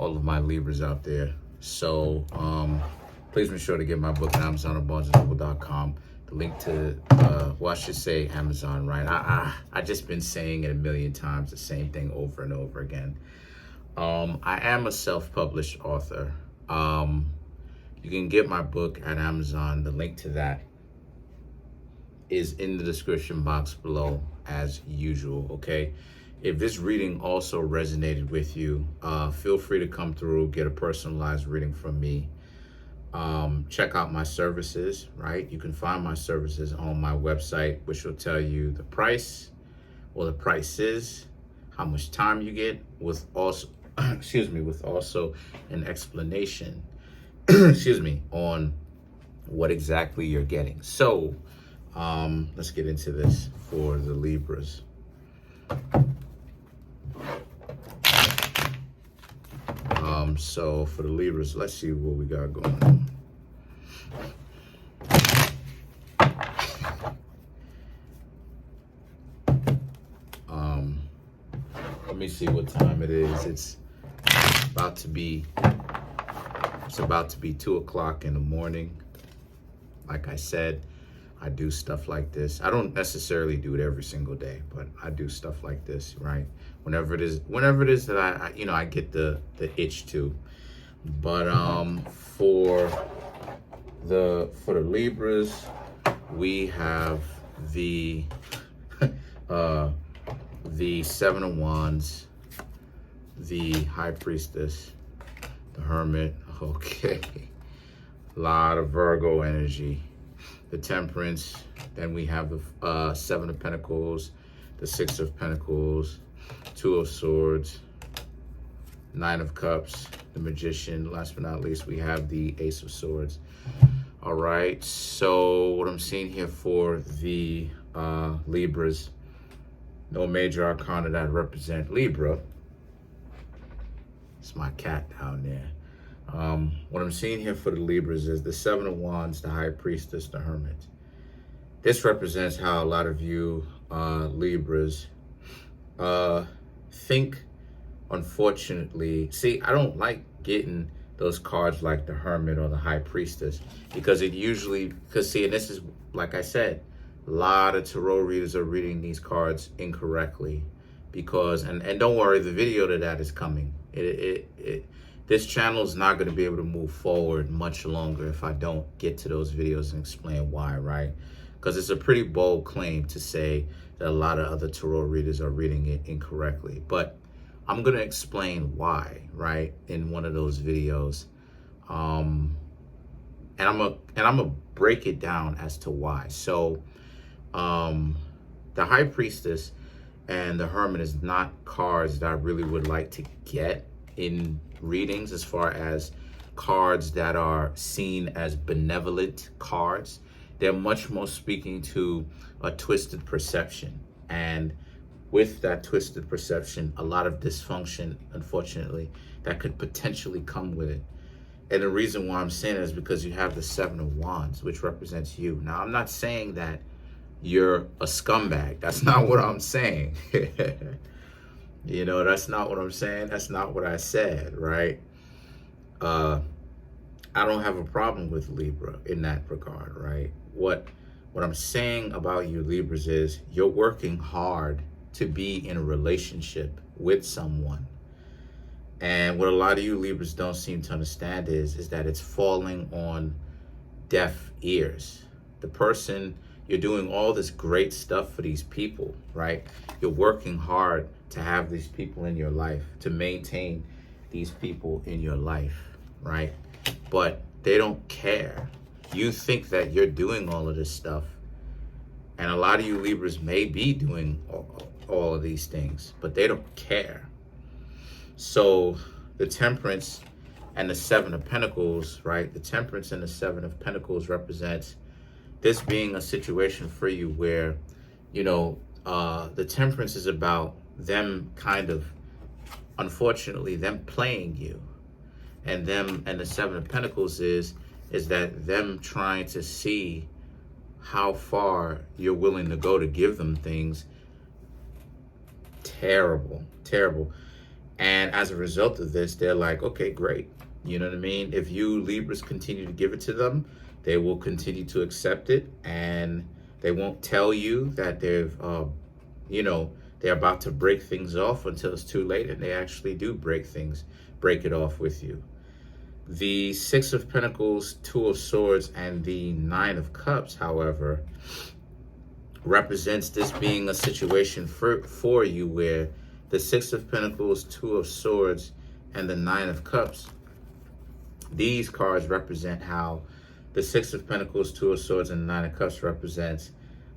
all of my Libras out there. So please make sure to get my book on Amazon or BarnesandNoble.com. The link to, well, I should say Amazon, right? I just been saying it a million times, the same thing over and over again. I am a self-published author. You can get my book at Amazon. The link to that is in the description box below as usual, okay? If this reading also resonated with you, feel free to come through, get a personalized reading from me. Check out my services, right? You can find my services on my website, which will tell you the price, or the prices, how much time you get, with also, with also an explanation, on what exactly you're getting. So, let's get into this for the Libras. So for the Libras, let's see what we got going on. Let me see what time it is. It's about to be 2 o'clock in the morning. Like I said, I do stuff like this. I don't necessarily do it every single day, but I do stuff like this, right? Whenever it is that I get the itch to. But for the Libras, we have the Seven of Wands, the High Priestess, the Hermit. Okay, a lot of Virgo energy. The Temperance. Then we have the Seven of Pentacles, the Six of Pentacles, Two of Swords, Nine of Cups, the Magician. Last but not least, we have the Ace of Swords. All right, so what I'm seeing here for the Libras, no major arcana that represent Libra. It's my cat down there. What I'm seeing here for the Libras is the Seven of Wands, the High Priestess, the Hermit. This represents how a lot of you Libras think, unfortunately. See, I don't like getting those cards like the Hermit or the High Priestess, because and this is, like I said, a lot of tarot readers are reading these cards incorrectly, because, and don't worry, the video to that is coming. This channel is not going to be able to move forward much longer if I don't get to those videos and explain why, right? Because it's a pretty bold claim to say that a lot of other tarot readers are reading it incorrectly. But I'm going to explain why, right, in one of those videos. And I'm gonna break it down as to why. So the High Priestess and the Hermit is not cards that I really would like to get in readings, as far as cards that are seen as benevolent cards. They're much more speaking to a twisted perception, and with that twisted perception, a lot of dysfunction, unfortunately, that could potentially come with it. And the reason why I'm saying it is because you have the Seven of Wands, which represents you. Now, I'm not saying that you're a scumbag. That's not what I'm saying. You know, that's not what I'm saying. That's not what I said, right? I don't have a problem with Libra in that regard, right? What I'm saying about you Libras is you're working hard to be in a relationship with someone. And what a lot of you Libras don't seem to understand is that it's falling on deaf ears. The person, you're doing all this great stuff for these people, right? You're working hard to have these people in your life, to maintain these people in your life, right? But they don't care. You think that you're doing all of this stuff, and a lot of you Libras may be doing all of these things, but they don't care. So the Temperance and the Seven of Pentacles, right? The Temperance and the Seven of Pentacles represents this being a situation for you where, you know, the Temperance is about them kind of, unfortunately, them playing you. And the Seven of Pentacles is that them trying to see how far you're willing to go to give them things. Terrible, terrible. And as a result of this, they're like, okay, great. You know what I mean? If you Libras continue to give it to them, they will continue to accept it, and they won't tell you that they're about to break things off until it's too late, and they actually do break it off with you. The Six of Pentacles, Two of Swords, and the Nine of Cups, however, represents this being a situation for you where the Six of Pentacles, Two of Swords, and the Nine of Cups, these cards represent how the Six of Pentacles, Two of Swords, and the Nine of Cups represents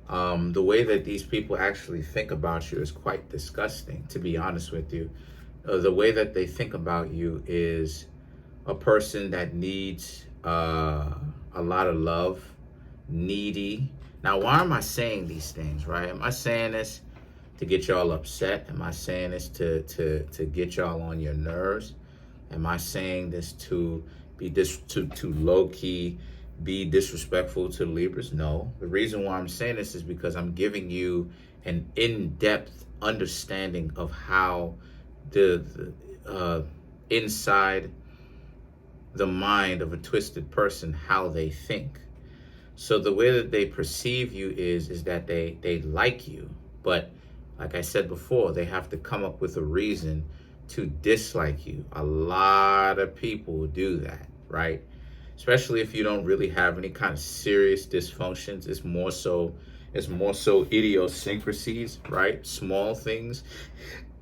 the way that these people actually think about you is quite disgusting, to be honest with you. The way that they think about you is a person that needs a lot of love, needy. Now, why am I saying these things, right? Am I saying this to get y'all upset? Am I saying this to get y'all on your nerves? Am I saying this to be to low-key be disrespectful to Libras? No. The reason why I'm saying this is because I'm giving you an in-depth understanding of how the inside the mind of a twisted person, how they think. So the way that they perceive you is that they like you, but like I said before, they have to come up with a reason to dislike you. A lot of people do that, right? Especially if you don't really have any kind of serious dysfunctions. It's more so idiosyncrasies, right? Small things,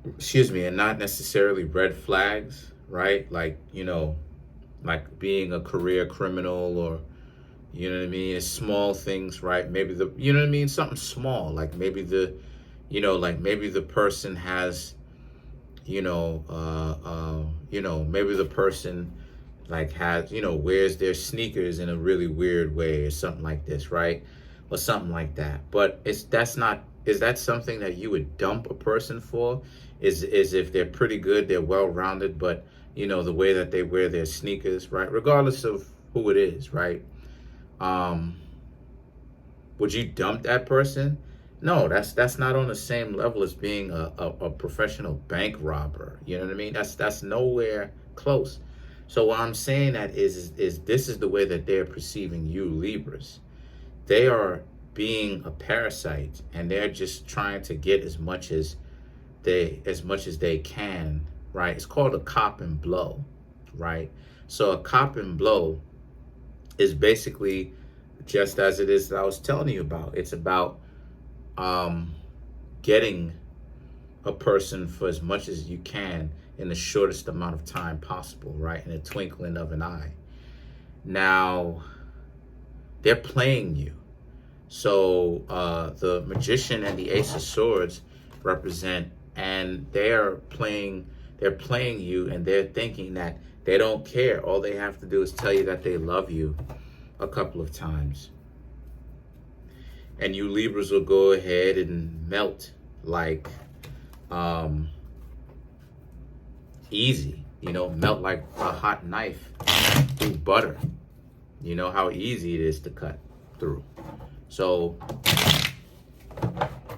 and not necessarily red flags, right? Like, like being a career criminal, or, you know what I mean? It's small things, right? Maybe something small, like maybe the person has, maybe the person wears their sneakers in a really weird way or something like this, right? Or something like that. But is that something that you would dump a person for? Is if they're pretty good, they're well-rounded, but the way that they wear their sneakers, right? Regardless of who it is, right? Would you dump that person? No, that's not on the same level as being a professional bank robber. You know what I mean? That's nowhere close. So what I'm saying that is this is the way that they're perceiving you, Libras. They are being a parasite, and they're just trying to get as much as they can, right? It's called a cop and blow, right? So a cop and blow is basically just as it is that I was telling you about. It's about getting a person for as much as you can in the shortest amount of time possible, right? In a twinkling of an eye. Now, they're playing you. So the Magician and the Ace of Swords represent, and they're playing you, and they're thinking that they don't care. All they have to do is tell you that they love you a couple of times. And you Libras will go ahead and melt like easy, melt like a hot knife through butter. You know how easy it is to cut through. So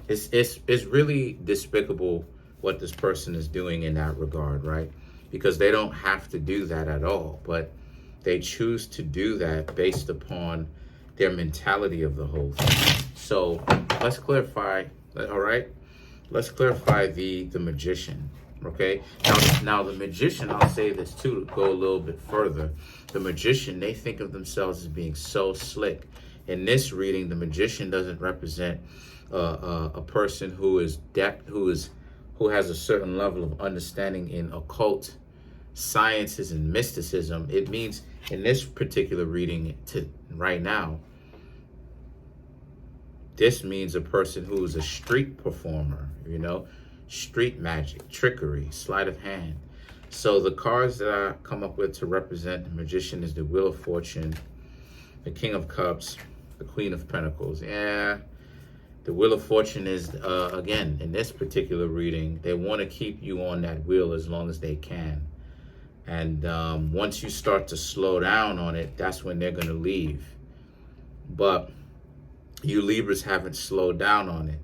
it's really despicable what this person is doing in that regard, right? Because they don't have to do that at all, but they choose to do that based upon their mentality of the whole thing. So let's clarify, all right? Let's clarify the Magician, okay? Now the Magician, I'll say this too, to go a little bit further. The Magician, they think of themselves as being so slick. In this reading, the Magician doesn't represent a person who has a certain level of understanding in occult sciences and mysticism. It means in this particular reading right now, this means a person who is a street performer, street magic, trickery, sleight of hand. So the cards that I come up with to represent the Magician is the Wheel of Fortune, the King of Cups, the Queen of Pentacles. Yeah, the Wheel of Fortune is, again, in this particular reading, they want to keep you on that wheel as long as they can. And once you start to slow down on it, that's when they're going to leave. But you Libras haven't slowed down on it.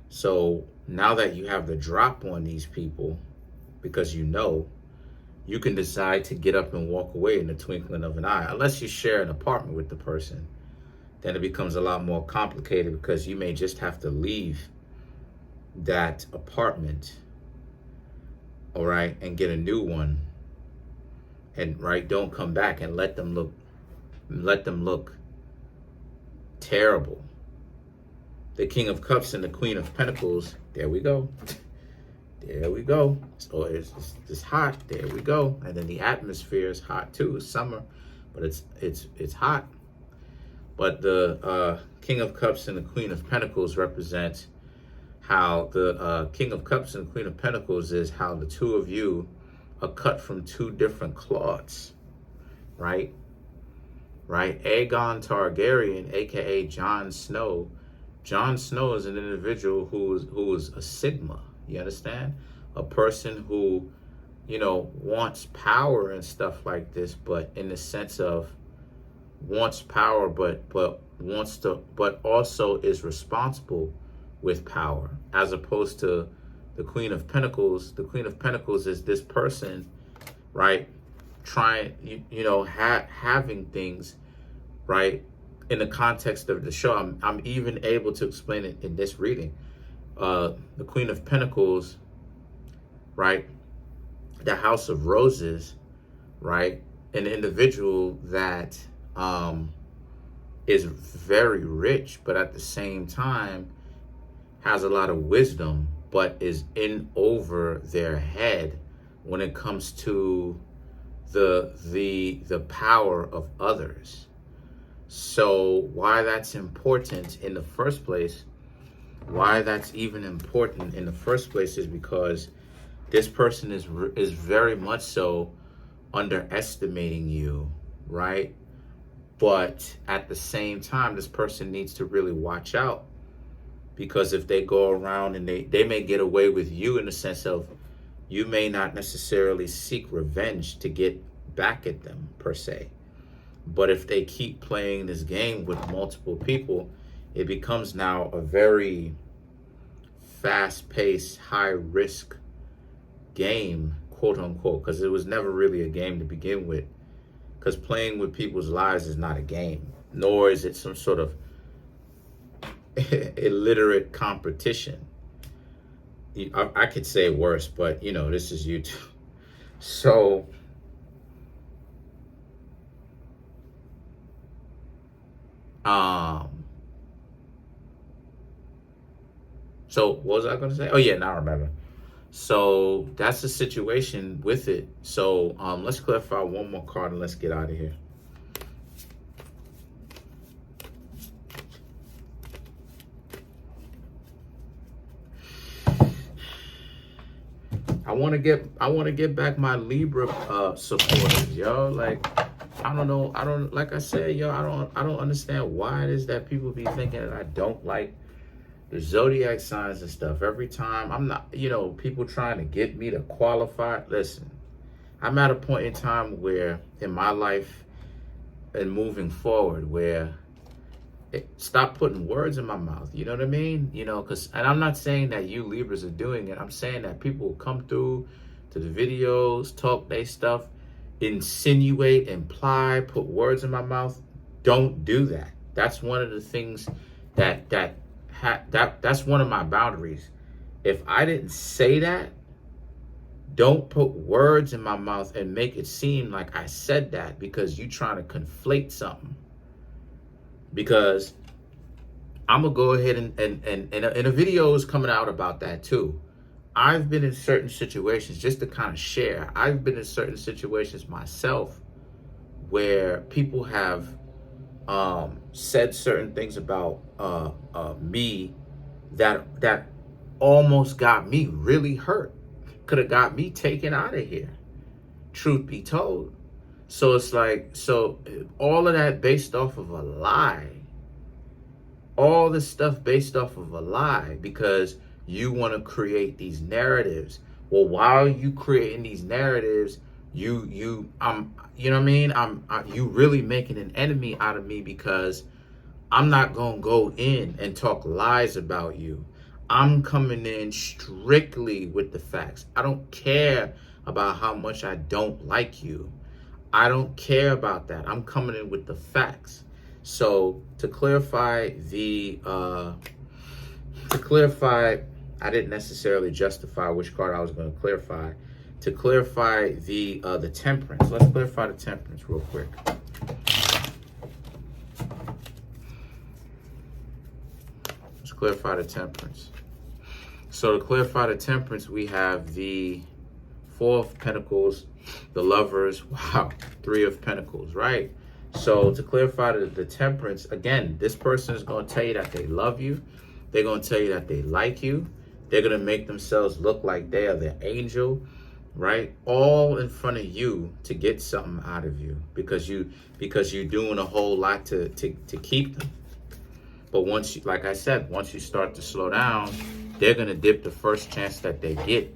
So now that you have the drop on these people, because you can decide to get up and walk away in the twinkling of an eye. Unless you share an apartment with the person, then it becomes a lot more complicated, because you may just have to leave that apartment, all right, and get a new one, and don't come back and let them look terrible. The King of Cups and the Queen of Pentacles, there we go. There we go. So it's hot. There we go. And then the atmosphere is hot too. It's summer, but it's hot. But the King of Cups and the Queen of Pentacles represent how the King of Cups and the Queen of Pentacles is how the two of you are cut from two different cloths, right? Right? Aegon Targaryen, aka Jon Snow. Jon Snow is an individual who is a Sigma. You understand? A person who, wants power and stuff like this, but in the sense of wants power, but also is responsible with power, as opposed to the Queen of Pentacles. The Queen of Pentacles is this person, right? Having things, right? In the context of the show, I'm even able to explain it in this reading. The Queen of Pentacles, right? The House of Roses, right? An individual that is very rich, but at the same time has a lot of wisdom, but is in over their head when it comes to the power of others. So why that's important in the first place, why that's even important in the first place, is because this person is very much so underestimating you, right? But at the same time, this person needs to really watch out, because if they go around and they may get away with you, in the sense of you may not necessarily seek revenge to get back at them per se. But if they keep playing this game with multiple people, it becomes now a very fast-paced, high-risk game, quote unquote, because it was never really a game to begin with. Because playing with people's lives is not a game, nor is it some sort of illiterate competition. I could say worse, but this is YouTube. So what was I going to say? Oh yeah, now I remember. So that's the situation with it. So let's clarify one more card and let's get out of here. I want to get back my Libra supporters, yo. Like, I don't know. Like I said, yo, I don't understand why it is that people be thinking that I don't like the zodiac signs and stuff. Every time I'm not, people trying to get me to qualify. Listen, I'm at a point in time where in my life and moving forward where stop putting words in my mouth. You know what I mean? And I'm not saying that you Libras are doing it. I'm saying that people will come through to the videos, talk their stuff, insinuate, imply, put words in my mouth. Don't do that. That's one of the things that's one of my boundaries. If I didn't say that, don't put words in my mouth and make it seem like I said that because you trying to conflate something. Because I'm gonna go ahead and a video is coming out about that too. I've been in certain situations, just to kind of share, I've been in certain situations myself where people have said certain things about me that almost got me really hurt. Could have got me taken out of here, truth be told. So it's like, so all of that based off of a lie. All this stuff based off of a lie because you want to create these narratives. Well, while you creating these narratives, you know what I mean? You really making an enemy out of me because I'm not going to go in and talk lies about you. I'm coming in strictly with the facts. I don't care about how much I don't like you. I don't care about that. I'm coming in with the facts. So to clarify, I didn't necessarily justify which card I was going to clarify. To clarify the temperance. Let's clarify the temperance real quick. Let's clarify the temperance. So to clarify the temperance, we have the Four of Pentacles, the Lovers, wow, Three of Pentacles, right? So to clarify the temperance, again, this person is going to tell you that they love you. They're going to tell you that they like you. They're going to make themselves look like they are the angel, right? All in front of you to get something out of you because you're doing a whole lot to keep them. But once you, like I said, once you start to slow down, they're going to dip the first chance that they get.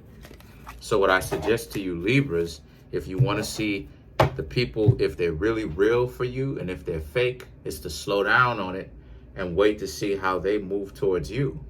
So what I suggest to you, Libras, if you want to see the people, if they're really real for you and if they're fake, is to slow down on it and wait to see how they move towards you.